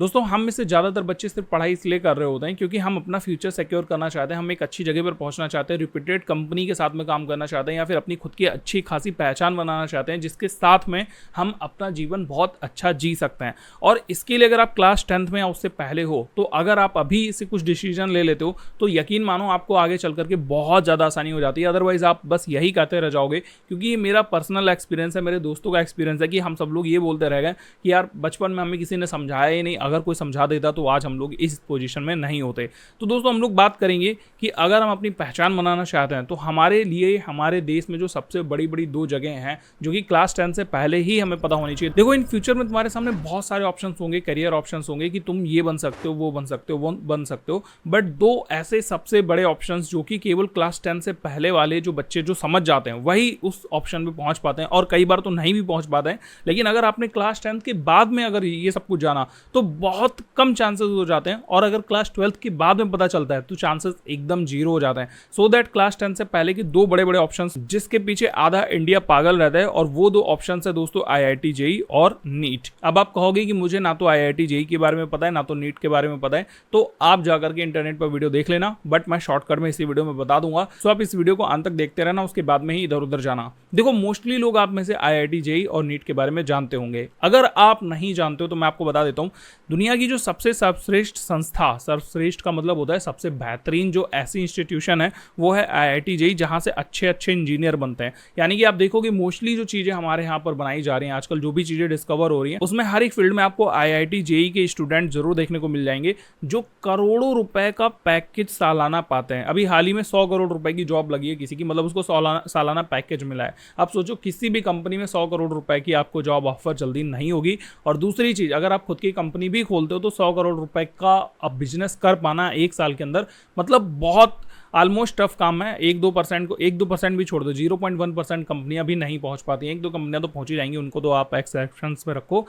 दोस्तों हम में से ज़्यादातर बच्चे सिर्फ पढ़ाई इसलिए कर रहे होते हैं क्योंकि हम अपना फ्यूचर सिक्योर करना चाहते हैं, हम एक अच्छी जगह पर पहुंचना चाहते हैं, रिप्यूटेड कंपनी के साथ में काम करना चाहते हैं या फिर अपनी खुद की अच्छी खासी पहचान बनाना चाहते हैं जिसके साथ में हम अपना जीवन बहुत अच्छा जी सकते हैं। और इसके लिए अगर आप क्लास 10th में या उससे पहले हो तो अगर आप अभी इससे कुछ डिसीजन ले लेते हो तो यकीन मानो आपको आगे चल करके बहुत ज़्यादा आसानी हो जाती है। अदरवाइज आप बस यही कहते रह जाओगे, क्योंकि ये मेरा पर्सनल एक्सपीरियंस है, मेरे दोस्तों का एक्सपीरियंस है कि हम सब लोग ये बोलते रह गए कि यार बचपन में हमें किसी ने समझाया ही नहीं, अगर कोई समझा देता तो आज हम लोग इस पोजीशन में नहीं होते। तो दोस्तों हम लोग बात करेंगे कि अगर हम अपनी पहचान बनाना चाहते हैं तो हमारे लिए हमारे देश में जो सबसे बड़ी बड़ी 2 जगह हैं जो कि क्लास 10 से पहले ही हमें पता होनी चाहिए। देखो इन फ्यूचर में तुम्हारे सामने बहुत सारे ऑप्शंस होंगे, करियर ऑप्शंस होंगे कि तुम ये बन सकते हो, वो बन सकते हो, वो बन सकते हो, बट 2 ऐसे सबसे बड़े ऑप्शंस जो कि केवल क्लास 10 से पहले वाले जो बच्चे जो समझ जाते हैं वही उस ऑप्शन पे पहुंच पाते हैं, और कई बार तो नहीं भी पहुंच पाते हैं। लेकिन अगर आपने क्लास 10 के बाद में अगर ये सब कुछ जाना तो बहुत कम चांसेस हो जाते हैं, और अगर क्लास 12 के बाद में पता चलता है तो चांसेस एकदम 0 हो जाते हैं। सो दैट क्लास 10 से पहले के 2 बड़े बड़े ऑप्शंस जिसके पीछे आधा इंडिया पागल रहता है, और वो 2 ऑप्शंस है दोस्तों IIT JEE और नीट। अब आप कहोगे कि मुझे ना तो IIT JEE के बारे में पता है ना तो नीट के बारे में पता है, तो आप जाकर के इंटरनेट पर वीडियो देख लेना, बट मैं शॉर्टकट में इसी वीडियो में बता दूंगा। सो आप इस वीडियो को अंत तक देखते रहना, उसके बाद में ही इधर उधर जाना। देखो मोस्टली लोग आप में से IIT JEE और नीट के बारे में जानते होंगे। अगर आप नहीं जानते हो तो मैं आपको बता देता हूं, दुनिया की जो सबसे सर्वश्रेष्ठ संस्था, सर्वश्रेष्ठ का मतलब होता है सबसे बेहतरीन जो ऐसी इंस्टीट्यूशन है वो है IIT JEE, जहां से अच्छे अच्छे इंजीनियर बनते हैं। यानी कि आप देखोगे मोस्टली जो चीजें हमारे यहाँ पर बनाई जा रही हैं आजकल, जो भी चीजें डिस्कवर हो रही हैं, उसमें हर एक फील्ड में आपको IIT JEE के स्टूडेंट जरूर देखने को मिल जाएंगे जो करोड़ों रुपए का पैकेज सालाना पाते हैं। अभी हाल ही में 100 करोड़ रुपए की जॉब लगी है किसी की, मतलब उसको सालाना पैकेज मिला है। आप सोचो किसी भी कंपनी में 100 करोड़ रुपए की आपको जॉब ऑफर जल्दी नहीं होगी। और दूसरी चीज, अगर आप खुद की कंपनी भी खोलते हो तो 100 करोड़ रुपए का अब बिजनेस कर पाना 1 साल के अंदर मतलब बहुत ऑलमोस्ट टफ काम है। 1-2% को 1-2% भी छोड़ दो, 0.1% कंपनियां भी नहीं पहुंच पाती हैं। 1-2 कंपनियां तो पहुंच ही जाएंगी, उनको तो आप एक्सेप्शंस में रखो।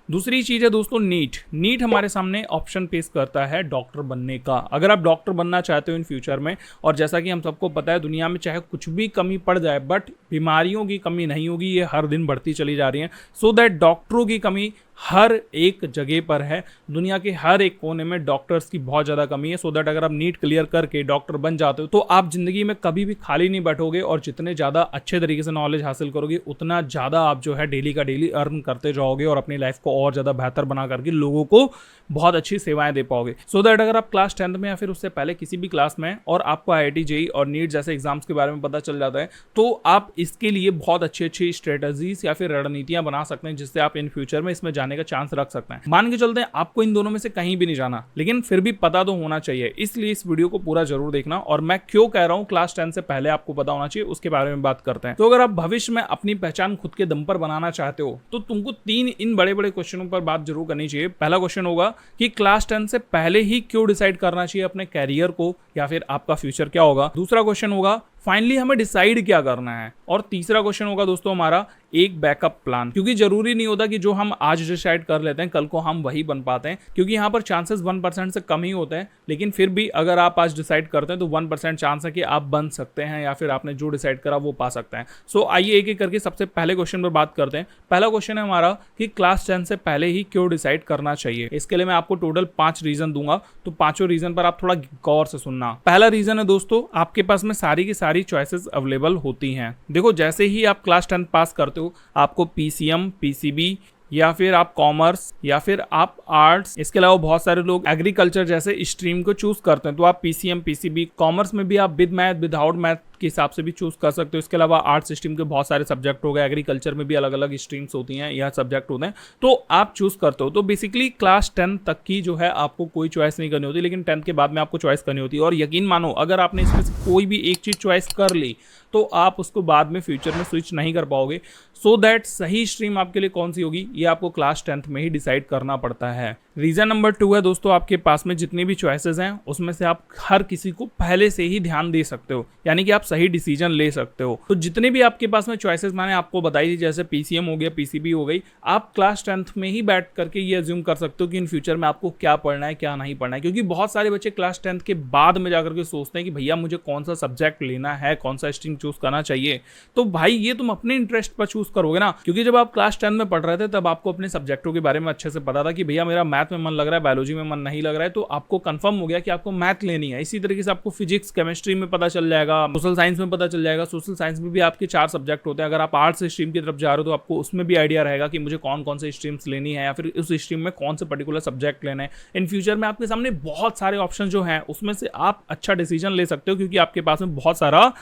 दूसरी चीज है दोस्तों नीट हमारे सामने ऑप्शन पेश करता है डॉक्टर बनने का। अगर आप डॉक्टर बनना चाहते हो इन फ्यूचर में, और जैसा कि हम सबको पता है दुनिया में चाहे कुछ भी कमी पड़ जाए बट बीमारियों की कमी नहीं होगी, ये हर दिन बढ़ती चली जा रही है। सो दैट डॉक्टरों की कमी हर एक जगह पर है, दुनिया के हर एक कोने में डॉक्टर्स की बहुत ज़्यादा कमी है। सो दैट अगर आप नीट क्लियर करके डॉक्टर बन जाते हो तो आप जिंदगी में कभी भी खाली नहीं बैठोगे, और जितने ज़्यादा अच्छे तरीके से नॉलेज हासिल करोगे उतना ज़्यादा आप जो है डेली का डेली अर्न करते जाओगे और अपनी लाइफ को और ज़्यादा बेहतर बना करके लोगों को बहुत अच्छी सेवाएं दे पाओगे। सो दैट अगर आप क्लास 10th में या फिर उससे पहले किसी भी क्लास में और आपको IIT JEE और नीट जैसे एग्जाम्स के बारे में पता चल जाता है तो आप इसके लिए बहुत अच्छी अच्छी स्ट्रेटजीज या फिर रणनीतियां बना सकते हैं जिससे आप इन फ्यूचर में इसमें जाने का चांस रख सकते हैं। मान के चलते हैं आपको इन दोनों में से कहीं भी नहीं जाना, लेकिन फिर भी पता तो होना चाहिए, इसलिए इस वीडियो को पूरा जरूर देखना। और मैं क्यों कह रहा हूं क्लास 10 से पहले आपको पता होना चाहिए, उसके बारे में बात करते हैं। तो अगर आप भविष्य में अपनी पहचान खुद के दम पर बनाना चाहते हो तो तुमको 3 इन बड़े बड़े क्वेश्चनों पर बात जरूर करनी चाहिए। पहला क्वेश्चन होगा कि क्लास 10 से पहले ही क्यों डिसाइड करना चाहिए अपने कैरियर को या फिर आपका फ्यूचर क्या होगा। दूसरा क्वेश्चन होगा फाइनली हमें डिसाइड क्या करना है। और तीसरा क्वेश्चन होगा दोस्तों हमारा एक बैकअप प्लान, क्योंकि जरूरी नहीं होता कि जो हम आज डिसाइड कर लेते हैं कल को हम वही बन पाते हैं, क्योंकि यहाँ पर चांसेस 1% से कम ही होते हैं। लेकिन फिर भी अगर आप आज डिसाइड करते हैं तो 1% चांस है कि आप बन सकते हैं या फिर आपने जो डिसाइड करा वो पा सकते हैं। सो आइए एक एक करके सबसे पहले क्वेश्चन पर बात करते हैं। पहला क्वेश्चन है हमारा कि क्लास 10 से पहले ही क्यों डिसाइड करना चाहिए। इसके लिए मैं आपको टोटल 5 रीजन दूंगा, तो पांचों रीजन पर आप थोड़ा गौर से सुनना। पहला रीजन है दोस्तों, आपके पास में सारी की सारी चॉइसेस अवेलेबल होती हैं। देखो जैसे ही आप क्लास 10 पास करते हो आपको PCM, PCB या फिर आप कॉमर्स या फिर आप आर्ट्स, इसके अलावा बहुत सारे लोग एग्रीकल्चर जैसे स्ट्रीम को चूज करते हैं, तो आप PCM, PCB, कॉमर्स में भी आप विद मैथ विदाउट मैथ के हिसाब से भी चूज कर सकते हो। इसके अलावा आर्ट्स स्ट्रीम के बहुत सारे सब्जेक्ट हो गए, एग्रीकल्चर में भी अलग अलग स्ट्रीम्स होती हैं या सब्जेक्ट होते हैं, तो आप चूज करते हो। तो बेसिकली क्लास 10 तक की जो है आपको कोई चॉइस नहीं करनी होती, लेकिन 10th के बाद में आपको चॉइस करनी होती है। और यकीन मानो अगर आपने इसमें से कोई भी एक चीज चॉइस कर ली तो आप उसको बाद में फ्यूचर में स्विच नहीं कर पाओगे। सो दैट सही स्ट्रीम आपके लिए कौन सी होगी ये आपको क्लास 10th में ही डिसाइड करना पड़ता है। रीजन नंबर 2 है दोस्तों, आपके पास में जितनी भी चॉइसेस हैं उसमें से आप हर किसी को पहले से ही ध्यान दे सकते हो, यानी कि आप सही डिसीजन ले सकते हो। तो जितने भी आपके पास में चॉइसेस मैंने आपको बताई थी, जैसे पीसीएम हो गया, पीसीबी हो गई, आप क्लास 10th में ही बैठ करके ये अज्यूम कर सकते हो कि इन फ्यूचर में आपको क्या पढ़ना है क्या नहीं पढ़ना है। क्योंकि बहुत सारे बच्चे क्लास 10th के बाद में जाकर के सोचते हैं कि भैया मुझे कौन सा सब्जेक्ट लेना है, कौन सा स्ट्रीम चूज करना चाहिए। तो भाई ये तुम अपने इंटरेस्ट पर चूज करोगे ना, क्योंकि जब आप क्लास 10 में पढ़ रहे थे तब आपको अपने सब्जेक्टों के बारे में अच्छे से पता था कि भैया मेरा मैथ में मन लग रहा है, बायोलॉजी में मन नहीं लग रहा है, तो आपको कंफर्म हो गया कि आपको मैथ लेनी है। इसी तरीके से आपको फिजिक्स, केमिस्ट्री में पता चल जाएगा, सोशल साइंस में पता चल जाएगा। सोशल साइंस में भी आपके 4 सब्जेक्ट होते हैं। अगर आप आर्ट्स स्ट्रीम की तरफ जा रहे हो तो आपको उसमें भी आइडिया रहेगा कि मुझे कौन कौन से स्ट्रीम्स लेनी है या फिर उस स्ट्रीम में कौन से पर्टिकुलर सब्जेक्ट लेना है। इन फ्यूचर में आपके सामने बहुत सारे ऑप्शन जो हैं उसमें से आप अच्छा डिसीजन ले सकते हो, क्योंकि आपके पास में बहुत सारा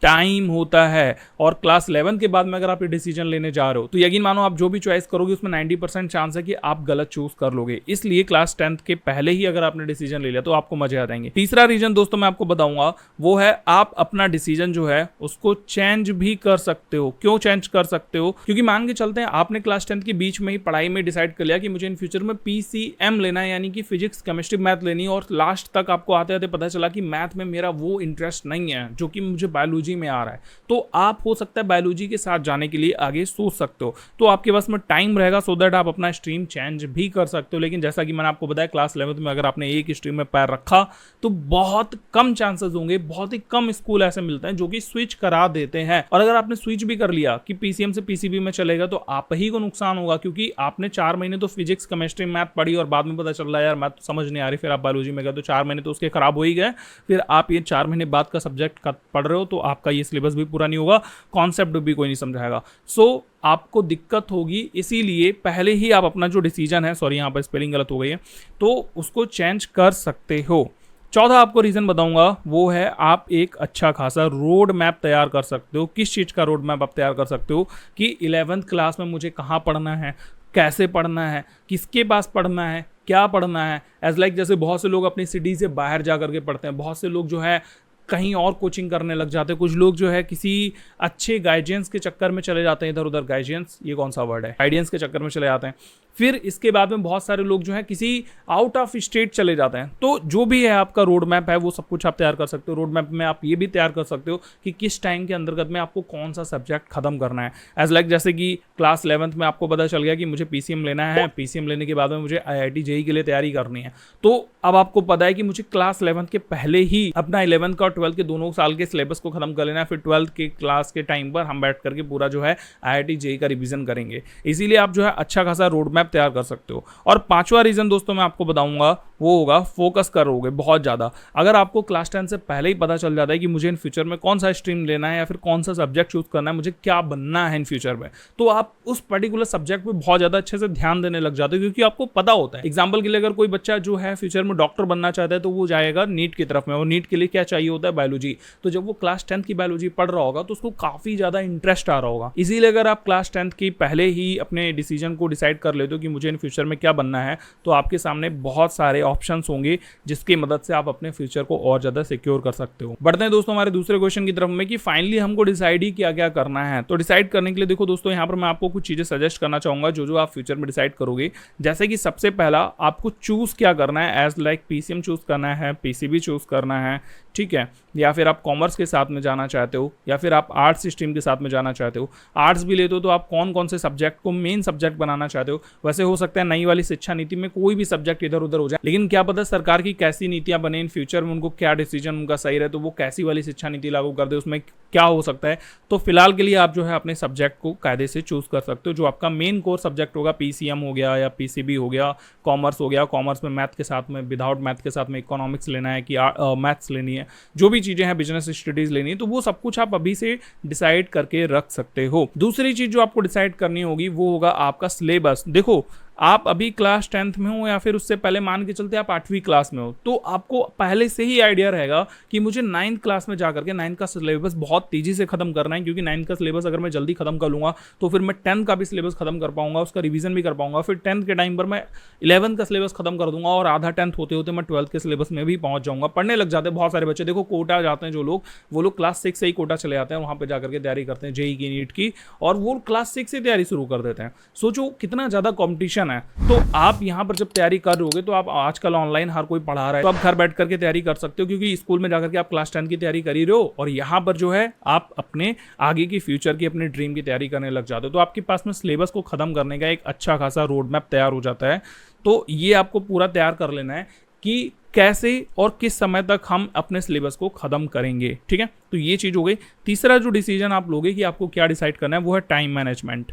टाइम होता है। और क्लास 11 के बाद में अगर आप ये डिसीजन लेने जा रहे हो तो यकीन मानो आप जो भी चॉइस करोगे उसमें 90% चांस है कि आप गलत चूज कर लोगे। इसलिए क्लास 10th के पहले ही अगर आपने डिसीजन ले लिया तो आपको मजे आ जाएंगे। तीसरा रीजन दोस्तों मैं आपको बताऊंगा वो है आप अपना डिसीजन जो है उसको चेंज भी कर सकते हो। क्यों चेंज कर सकते हो? क्योंकि मान के चलते हैं आपने क्लास 10th के बीच में ही पढ़ाई में डिसाइड कर लिया कि मुझे इन फ्यूचर में पीसीएम लेना है, यानी कि फिजिक्स, केमिस्ट्री, मैथ लेनी है, और लास्ट तक आपको आते आते पता चला कि मैथ में मेरा वो इंटरेस्ट नहीं है जो कि मुझे बायोलॉजी में आ रहा है। तो आप हो सकता है बायोलॉजी के साथ जाने के लिए आगे सोच सकते हो। तो आपके पास में टाइम रहेगा सो दैट आप अपना स्ट्रीम चेंज भी कर सकते हो। लेकिन जैसा कि मैंने आपको बताया क्लास 11th में अगर आपने एक स्ट्रीम में पैर रखा तो बहुत कम चांसेस होंगे, बहुत ही कम स्कूल ऐसे मिलते हैं जो कि स्विच करा देते हैं। और अगर आपने स्विच भी कर लिया कि पीसीएम से पीसीबी में चलेगा तो आप ही को नुकसान होगा, क्योंकि आपने 4 महीने तो फिजिक्स, केमिस्ट्री, मैथ पढ़ी और बाद में पता चल रहा है यार मैथ तो समझ नहीं आ रही, फिर आप बायोलॉजी में गए तो 4 महीने तो उसके खराब हो ही गए। फिर आप ये 4 महीने बाद का सब्जेक्ट पढ़ रहे हो तो आपका ये सिलेबस भी पूरा नहीं होगा, कॉन्सेप्ट भी कोई नहीं समझाएगा। सो आपको दिक्कत होगी। इसीलिए पहले ही आप अपना जो डिसीजन है, सॉरी यहाँ पर स्पेलिंग गलत हो गई है, तो उसको चेंज कर सकते हो। चौथा आपको रीजन बताऊंगा वो है आप एक अच्छा खासा रोड मैप तैयार कर सकते हो। किस चीज़ का रोड मैप आप तैयार कर सकते हो कि 11th क्लास में मुझे कहाँ पढ़ना है, कैसे पढ़ना है, किसके पास पढ़ना है, क्या पढ़ना है। एज लाइक जैसे बहुत से लोग अपनी सिटी से बाहर जा करके पढ़ते हैं, बहुत से लोग जो है कहीं और कोचिंग करने लग जाते हैं, कुछ लोग जो है किसी अच्छे गाइडेंस के चक्कर में चले जाते हैं, इधर उधर गाइडेंस, ये कौन सा वर्ड है, गाइडेंस के चक्कर में चले जाते हैं। फिर इसके बाद में बहुत सारे लोग जो है किसी आउट ऑफ स्टेट चले जाते हैं। तो जो भी है आपका रोड मैप है वो सब कुछ आप तैयार कर सकते हो। रोड मैप में आप ये भी तैयार कर सकते हो कि किस टाइम के अंतर्गत में आपको कौन सा सब्जेक्ट खत्म करना है। एज लाइक जैसे कि क्लास 11th में आपको पता चल गया कि मुझे पीसीएम लेना है, पीसीएम लेने के बाद में मुझे आईआईटी जेईई के लिए तैयारी करनी है। तो अब आपको पता है कि मुझे क्लास 11th के पहले ही अपना 11th का और 12th के दोनों साल के सिलेबस को खत्म कर लेना है। फिर 12th के क्लास के टाइम पर हम बैठ करके पूरा जो है आईआईटी जेईई का रिवीजन करेंगे। इसीलिए आप जो है अच्छा खासा रोड मैप तैयार कर सकते हो। और पांचवा रीजन दोस्तों मैं आपको बताऊंगा वो होगा फोकस करोगे बहुत ज़्यादा। अगर आपको क्लास 10 से पहले ही पता चल जाता है कि मुझे इन फ्यूचर में कौन सा स्ट्रीम लेना है या फिर कौन सा सब्जेक्ट चूज करना है, मुझे क्या बनना है इन फ्यूचर में, तो आप उस पर्टिकुलर सब्जेक्ट पे बहुत ज़्यादा अच्छे से ध्यान देने लग जाते हो, क्योंकि आपको पता होता है। एग्जाम्पल के लिए अगर कोई बच्चा जो है फ्यूचर में डॉक्टर बनना चाहता है तो वो जाएगा नीट की तरफ में, और नीट के लिए क्या चाहिए होता है, बायोलॉजी। तो जब वो क्लास 10th की बायोलॉजी पढ़ रहा होगा तो उसको काफ़ी ज़्यादा इंटरेस्ट आ रहा होगा। इसीलिए अगर आप क्लास 10th की पहले ही अपने डिसीजन को डिसाइड कर लेते हो कि मुझे इन फ्यूचर में क्या बनना है, तो आपके सामने बहुत सारे ऑप्शंस होंगे जिसकी मदद से आप अपने फ्यूचर को और ज़्यादा सिक्योर कर सकते हो। बढ़ते हैं दोस्तों हमारे दूसरे क्वेश्चन की तरफ में कि फाइनली हमको डिसाइड ही क्या क्या करना है। तो डिसाइड करने के लिए देखो दोस्तों यहाँ पर मैं आपको कुछ चीज़ें सजेस्ट करना चाहूँगा जो आप फ्यूचर में डिसाइड करोगे। जैसे कि सबसे पहला आपको चूज़ क्या करना है, एज लाइक पीसीएम चूज़ करना है, पीसीबी चूज़ करना है, ठीक है, या फिर आप कॉमर्स के साथ में जाना चाहते हो, या फिर आप आर्ट्स स्ट्रीम के साथ में जाना चाहते हो। आर्ट्स भी लेते हो तो आप कौन कौन से सब्जेक्ट को मेन सब्जेक्ट बनाना चाहते हो। वैसे हो सकता है नई वाली शिक्षा नीति में कोई भी सब्जेक्ट इधर उधर हो जाए, लेकिन क्या पता सरकार की कैसी नीतियां बने इन फ्यूचर में, उनको क्या डिसीजन उनका सही रहे तो वो कैसी वाली शिक्षा नीति लागू कर दे, उसमें क्या हो सकता है। तो फिलहाल के लिए आप जो है अपने सब्जेक्ट को कायदे से चूज कर सकते हो। जो आपका मेन कोर सब्जेक्ट होगा, पीसीएम हो गया या पीसीबी हो गया, कॉमर्स हो गया, कॉमर्स में मैथ के साथ में, विदाउट मैथ के साथ में इकोनॉमिक्स लेना है कि मैथ्स लेनी है, जो भी चीज़ें हैं, बिजनेस स्टडीज लेनी है, तो वो सब कुछ आप अभी से डिसाइड करके रख सकते हो। दूसरी चीज़ जो आपको डिसाइड करनी होगी वो होगा आपका सिलेबस। देखो आप अभी क्लास 10th में हो या फिर उससे पहले मान के चलते आप 8वीं क्लास में हो, तो आपको पहले से ही आइडिया रहेगा कि मुझे 9th क्लास में जाकर के 9th का सिलेबस बहुत तेजी से खत्म करना है, क्योंकि 9th का सिलेबस अगर मैं जल्दी खत्म कर लूँगा तो फिर मैं 10th का भी सिलेबस खत्म कर पाऊंगा, उसका रिवीजन भी कर पाऊंगा। फिर 10th के टाइम पर मैं 11th का सिलेबस खत्म कर दूंगा और आधा 10th होते होते मैं 12th के सिलेबस में भी पहुंच जाऊंगा। पढ़ने लग जाते हैं बहुत सारे बच्चे, देखो कोटा जाते हैं जो लोग, वो लोग क्लास 6 से ही कोटा चले जाते हैं, वहाँ पर जाकर के तैयारी करते हैं जेईई की, नीट की, और वो क्लास 6 से तैयारी शुरू कर देते हैं। सोचो कितना ज़्यादा कॉम्पिटिशन डिसीजन है। तो आप यहाँ पर जब तैयारी कर रहे होगे तो आप आजकल ऑनलाइन हर कोई पढ़ा रहा है, तो आप घर बैठ करके तैयारी कर सकते हो, क्योंकि स्कूल में जाकर के आप क्लास 10 की तैयारी कर ही रहे हो और यहाँ पर जो है आप अपने आगे की फ्यूचर की, अपने ड्रीम की तैयारी करने लग जाते हो। तो आपके पास में सिलेबस को खत्म करने का एक अच्छा खासा रोड मैप तैयार हो जाता है। तो ये आपको पूरा तैयार कर लेना है कि कैसे और किस समय तक हम अपने सिलेबस को खत्म करेंगे। ठीक है, तो ये चीज़ हो गई। तीसरा जो डिसीजन आप लोगे कि आपको क्या डिसाइड करना है वो है टाइम मैनेजमेंट।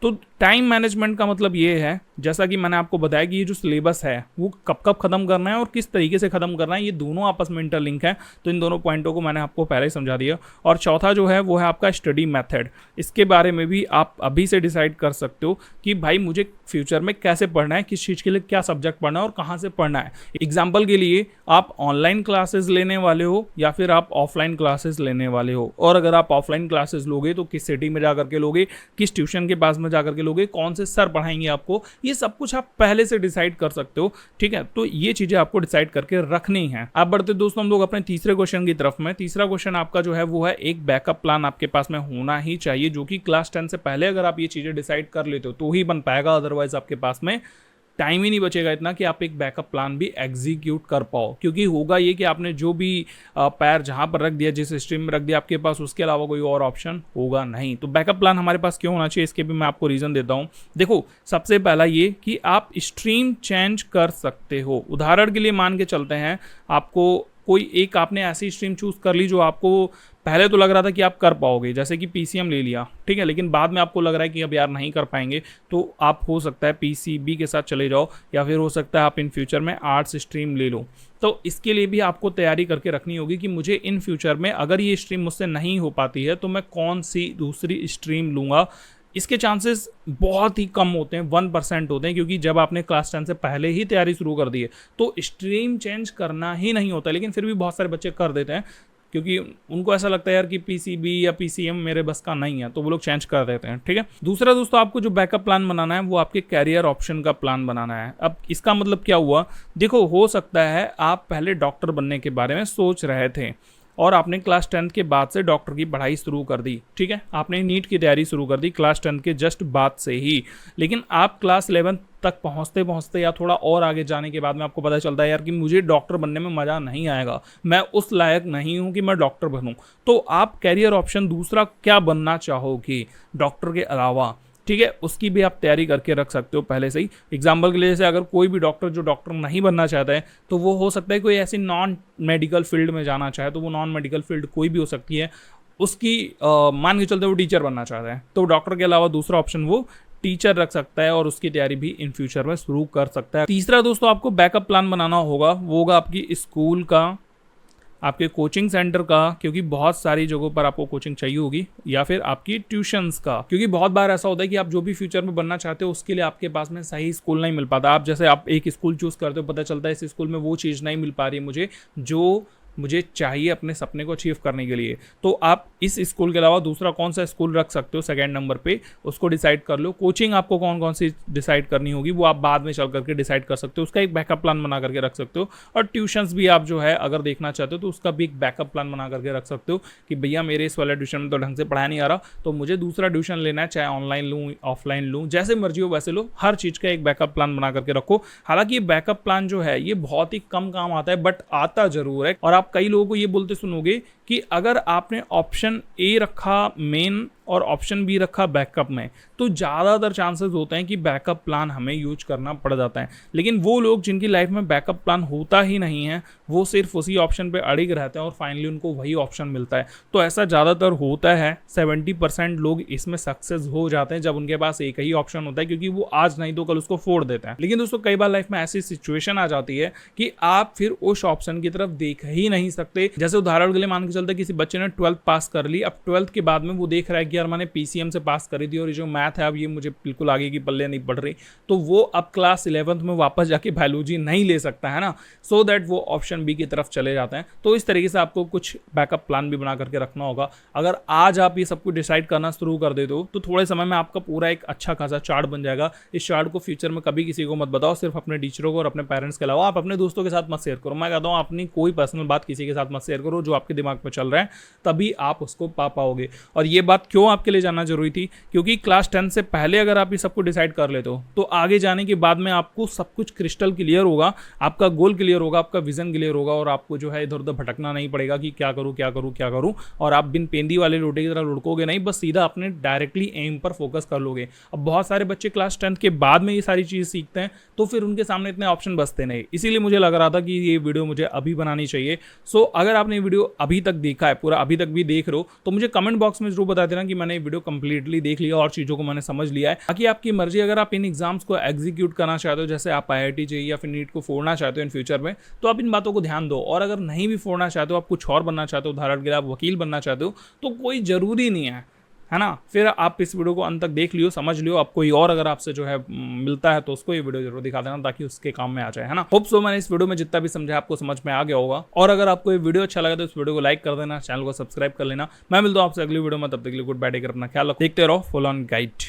तो टाइम मैनेजमेंट का मतलब ये है, जैसा कि मैंने आपको बताया कि ये जो सिलेबस है वो कब कब खत्म करना है और किस तरीके से खत्म करना है, ये दोनों आपस में इंटरलिंक है। तो इन दोनों पॉइंटों को मैंने आपको पहले ही समझा दिया। और चौथा जो है वो है आपका स्टडी मेथड। इसके बारे में भी आप अभी से डिसाइड कर सकते हो कि भाई मुझे फ्यूचर में कैसे पढ़ना है, किस चीज़ के लिए क्या सब्जेक्ट पढ़ना है और कहाँ से पढ़ना है। एग्जाम्पल के लिए आप ऑनलाइन क्लासेस लेने वाले हो या फिर आप ऑफलाइन क्लासेस लेने वाले हो, और अगर आप ऑफलाइन क्लासेस लोगे तो किस सिटी में जाकर के लोगे, किस ट्यूशन के पास में जाकर के लोगे, कौन से सर पढ़ाएंगे आपको, ये सब कुछ आप पहले से डिसाइड कर सकते हो। ठीक है, तो ये चीजें आपको डिसाइड करके रखनी है। अब बढ़ते दोस्तों हम लोग अपने तीसरे क्वेश्चन की तरफ में। तीसरा क्वेश्चन आपका जो है वो है एक बैकअप प्लान आपके पास में होना ही चाहिए, जो कि क्लास 10 से पहले अगर आप ये चीजें डिसाइड कर लेते हो तो ही बन पाएगा, अदरवाइज आपके पास में टाइम ही नहीं बचेगा इतना कि आप एक बैकअप प्लान भी एग्जीक्यूट कर पाओ। क्योंकि होगा ये कि आपने जो भी पैर जहां पर रख दिया, जिस स्ट्रीम में रख दिया, आपके पास उसके अलावा कोई और ऑप्शन होगा नहीं। तो बैकअप प्लान हमारे पास क्यों होना चाहिए, इसके भी मैं आपको रीज़न देता हूं। देखो, सबसे पहला ये कि आप स्ट्रीम चेंज कर सकते हो। उदाहरण के लिए मान के चलते हैं, आपको कोई एक आपने ऐसी स्ट्रीम चूज कर ली जो आपको पहले तो लग रहा था कि आप कर पाओगे, जैसे कि पीसीएम ले लिया, ठीक है, लेकिन बाद में आपको लग रहा है कि अब यार नहीं कर पाएंगे, तो आप हो सकता है पीसीबी के साथ चले जाओ, या फिर हो सकता है आप इन फ्यूचर में आर्ट्स स्ट्रीम ले लो। तो इसके लिए भी आपको तैयारी करके रखनी होगी कि मुझे इन फ्यूचर में अगर ये स्ट्रीम मुझसे नहीं हो पाती है तो मैं कौन सी दूसरी स्ट्रीम लूँगा। इसके चांसेस बहुत ही कम होते हैं, 1% होते हैं, क्योंकि जब आपने क्लास 10 से पहले ही तैयारी शुरू कर दी है तो स्ट्रीम चेंज करना ही नहीं होता। लेकिन फिर भी बहुत सारे बच्चे कर देते हैं, क्योंकि उनको ऐसा लगता है यार कि पीसीबी या पीसीएम मेरे बस का नहीं है, तो वो लोग चेंज कर देते हैं। ठीक है, दूसरा दोस्तों आपको जो बैकअप प्लान बनाना है वो आपके कैरियर ऑप्शन का प्लान बनाना है। अब इसका मतलब क्या हुआ, देखो, हो सकता है आप पहले डॉक्टर बनने के बारे में सोच रहे थे और आपने क्लास 10 के बाद से डॉक्टर की पढ़ाई शुरू कर दी। ठीक है, आपने नीट की तैयारी शुरू कर दी क्लास 10 के जस्ट बाद से ही, लेकिन आप क्लास 11 तक पहुंचते पहुंचते या थोड़ा और आगे जाने के बाद में आपको पता चलता है यार कि मुझे डॉक्टर बनने में मज़ा नहीं आएगा, मैं उस लायक नहीं हूं कि मैं डॉक्टर बनूं। तो आप कैरियर ऑप्शन दूसरा क्या बनना चाहोगे डॉक्टर के अलावा, ठीक है, उसकी भी आप तैयारी करके रख सकते हो पहले से ही। एग्जाम्पल के लिए जैसे अगर कोई भी डॉक्टर जो डॉक्टर नहीं बनना चाहता है तो वो हो सकता है कोई ऐसी नॉन मेडिकल फील्ड में जाना चाहे, तो वो नॉन मेडिकल फील्ड कोई भी हो सकती है, उसकी मान के चलते वो टीचर बनना चाहता है, तो डॉक्टर के अलावा दूसरा ऑप्शन वो टीचर रख सकता है और उसकी तैयारी भी इन फ्यूचर में शुरू कर सकता है। तीसरा दोस्तों आपको बैकअप प्लान बनाना होगा, वो होगा आपकी स्कूल का, आपके कोचिंग सेंटर का, क्योंकि बहुत सारी जगहों पर आपको कोचिंग चाहिए होगी, या फिर आपकी ट्यूशंस का, क्योंकि बहुत बार ऐसा होता है कि आप जो भी फ्यूचर में बनना चाहते हो उसके लिए आपके पास में सही स्कूल नहीं मिल पाता। आप जैसे आप एक स्कूल चूज करते हो, पता चलता है इस स्कूल में वो चीज़ नहीं मिल पा रही है जो मुझे चाहिए अपने सपने को अचीव करने के लिए, तो आप इस स्कूल के अलावा दूसरा कौन सा स्कूल रख सकते हो सेकंड नंबर पे, उसको डिसाइड कर लो। कोचिंग आपको कौन कौन सी डिसाइड करनी होगी वो आप बाद में चल करके डिसाइड कर सकते हो, उसका एक बैकअप प्लान बना करके रख सकते हो। और ट्यूशंस भी आप जो है अगर देखना चाहते हो तो उसका भी एक बैकअप प्लान बना करके रख सकते हो कि भैया मेरे इस वाले ट्यूशन में तो ढंग से पढ़ाया नहीं आ रहा, तो मुझे दूसरा ट्यूशन लेना है, चाहे ऑनलाइन लूँ ऑफलाइन लूँ, जैसे मर्जी हो वैसे लो। हर चीज़ का एक बैकअप प्लान बना करके रखो। हालांकि ये बैकअप प्लान जो है ये बहुत ही कम काम आता है, बट आता जरूर है। और आप कई लोगों को ये बोलते सुनोगे कि अगर आपने ऑप्शन ए रखा मेन और ऑप्शन बी रखा बैकअप में, तो ज़्यादातर चांसेस होते हैं कि बैकअप प्लान हमें यूज करना पड़ जाता है। लेकिन वो लोग जिनकी लाइफ में बैकअप प्लान होता ही नहीं है, वो सिर्फ उसी ऑप्शन पे अड़िग रहते हैं और फाइनली उनको वही ऑप्शन मिलता है। तो ऐसा ज़्यादातर होता है, 70% लोग इसमें सक्सेस हो जाते हैं जब उनके पास एक ही ऑप्शन होता है, क्योंकि वो आज नहीं तो कल उसको फोड़ देते हैं। लेकिन दोस्तों कई बार लाइफ में ऐसी सिचुएशन आ जाती है कि आप फिर उस ऑप्शन की तरफ देख ही नहीं सकते। जैसे उदाहरण के लिए मान के चलते किसी बच्चे ने 12th पास कर ली, अब 12th के बाद में वो देख रहा है कि यार मैंने पीसीएम से पास करी थी और ये जो मैथ है अब ये मुझे बिल्कुल आगे की पल्ले नहीं पड़ रही, तो वो अब क्लास 11th में वापस जाके बायोलॉजी नहीं ले सकता है ना, सो दैट वो ऑप्शन बी की तरफ चले जाते हैं। तो इस तरीके से आपको कुछ बैकअप प्लान भी बना करके रखना होगा। अगर आज आप ये सब कुछ डिसाइड करना शुरू कर देते हो तो थोड़े समय में आपका पूरा एक अच्छा खासा चार्ट बन जाएगा। इस चार्ट को फ्यूचर में कभी किसी को मत बताओ, सिर्फ अपने टीचरों को और अपने पेरेंट्स के अलावा आप अपने दोस्तों के साथ मत शेयर करो। मैं कहता हूँ अपनी कोई पर्सनल बात किसी के साथ मत शेयर करो, जो आपके दिमाग में चल रहा है, तभी आप उसको पा पाओगे। और ये बात क्यों क्यों आपके लिए जानना जरूरी थी? क्योंकि क्लास 10 से पहले अगर आप ये सब कुछ डिसाइड कर लेते हो तो आगे जाने के बाद में आपको सब कुछ क्रिस्टल क्लियर होगा, आपका गोल क्लियर होगा, आपका विजन क्लियर होगा और आपको जो है इधर उधर भटकना नहीं पड़ेगा कि क्या करूँ क्या करूँ क्या करूँ, और आप बिन पेंदी वाले लोटे की तरह लुढ़कोगे नहीं, बस सीधा अपने डायरेक्टली एम पर फोकस कर लोगे। अब बहुत सारे बच्चे क्लास 10 के बाद में ये सारी चीज़ सीखते हैं तो फिर उनके सामने इतने ऑप्शन बचते नहीं, इसीलिए मुझे लग रहा था कि ये वीडियो मुझे अभी बनानी चाहिए। सो अगर आपने वीडियो अभी तक देखा है, पूरा अभी तक भी देख रहे हो, तो मुझे कमेंट बॉक्स में जरूर बता देना कि मैंने वीडियो कंप्लीटली देख लिया और चीज़ों को मैंने समझ लिया है। बाकी आपकी मर्जी, अगर आप इन एग्जाम्स को एग्जीक्यूट करना चाहते हो, जैसे आप IIT JEE या फिर नीट को फोड़ना चाहते हो इन फ्यूचर में, तो आप इन बातों को ध्यान दो। और अगर नहीं भी फोड़ना चाहते हो, आप कुछ और बनना चाहते हो, उदाहरण के लिए आप वकील बनना चाहते हो, तो कोई ज़रूरी नहीं है ना। फिर आप इस वीडियो को अंत तक देख लियो, समझ लियो। आप कोई और अगर आपसे जो है मिलता है तो उसको ये वीडियो जरूर दिखा देना ताकि उसके काम में आ जाए, है ना। होप सो मैंने इस वीडियो में जितना भी समझा आपको समझ में आ गया होगा। और अगर आपको ये वीडियो अच्छा लगा तो इस वीडियो को लाइक कर देना, चैनल को सब्सक्राइब कर लेना। मैं मिलता हूँ आपसे अगली वीडियो में, तब तक के लिए गुड बाय, टेक केयर, अपना ख्याल रखो, देखते रहो फुल ऑन गाइड।